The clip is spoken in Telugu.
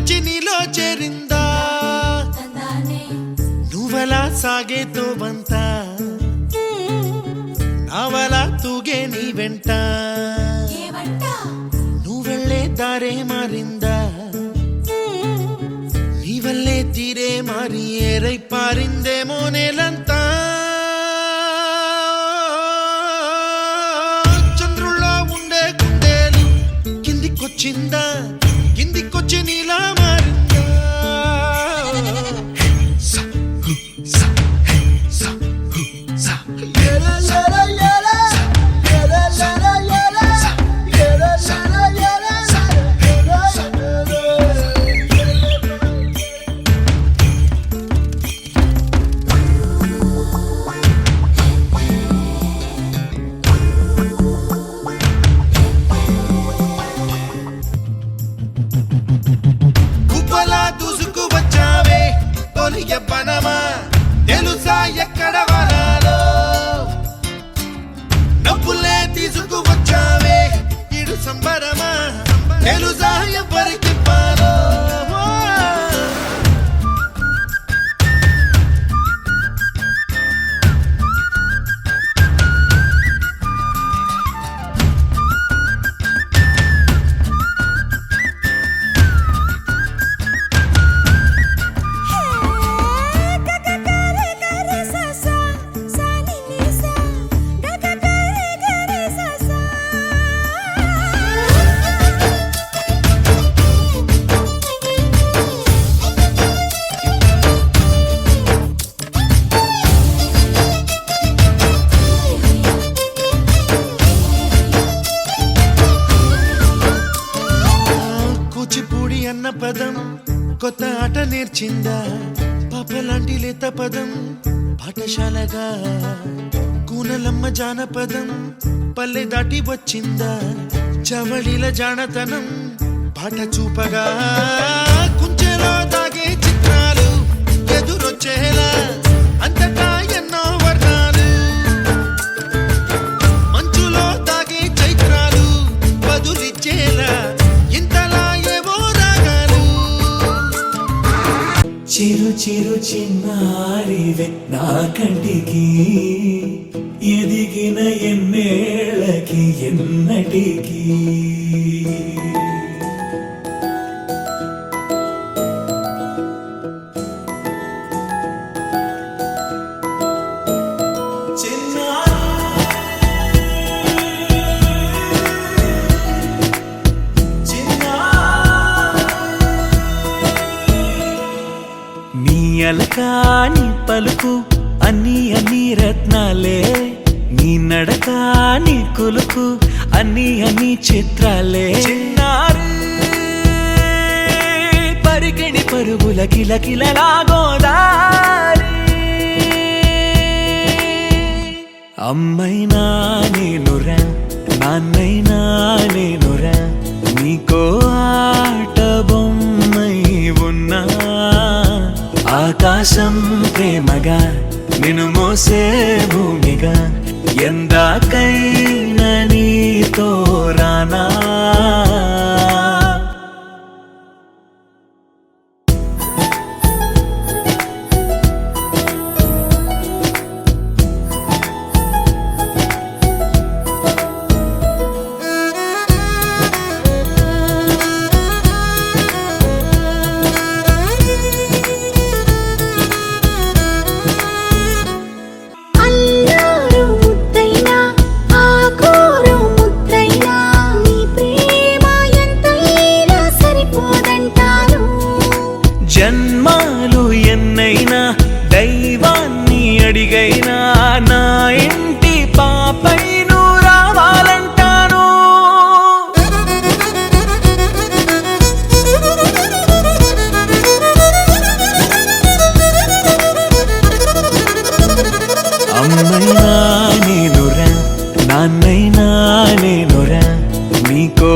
కిందికొచ్చి నీలో చేరిందా నువ్వలా సాగేతో బంత నావలా తూగే నీ వెంట నువ్వెళ్ళే దారే మారిందా నీ వల్లే తీరే మారి ఏరై పారిందేమో నేలంతా చంద్రుల్లో ఉండే గుండెలు కిందికొచ్చిందా కిందికొచ్చి నీలా మారిందా పనమా తెలుసా ఎక్కడ వనాలో నవ్వులే తీసుకువచ్చావే ఇడు సంబరమా తెలుసా ఎవరికి పాలో అన్న పదం కొత్త ఆట నేర్చిందా పాపలాంటి లేత పదం పాఠశాలగా కూనలమ్మ జానపదం పల్లె దాటి వచ్చిందా చవళిల జానతనం పాట చూపగా కుంచెలో దాగే చిత్రాలు ఎదురొచ్చేలా అంతటా ఎన్నో వర్ణాలు మంచులో దాగే చైత్రాలు బదులిచ్చేలా చిరు చిరు చిన్నారివే నా కంటికి ఎదిగిన ఎన్నేళ్ళకి ఎన్నటికి అలకాని పలుకు అన్ని అన్ని రత్నాలే నీ నడక నీ కులుకు అన్ని అన్ని చిత్రాలే చిన్నారు పరికిణి పరుగుల కిలకిలలాగోదారి అమ్మైనా నేనురా నాన్నైనా నేనురా నీకో ఆట బొమ్మై ఉన్నా ఆకాశం ప్రేమగా నిన్ను మోసే భూమిగా ఎందాకైనా నీతో రానా జన్మాలు ఎన్నైనా దైవాన్ని అడిగైనా నా ఇంటి పాపై నువ్వు రావాలంటాను అమ్మైనా నేనురా నాన్నైనా నేనురా నీకో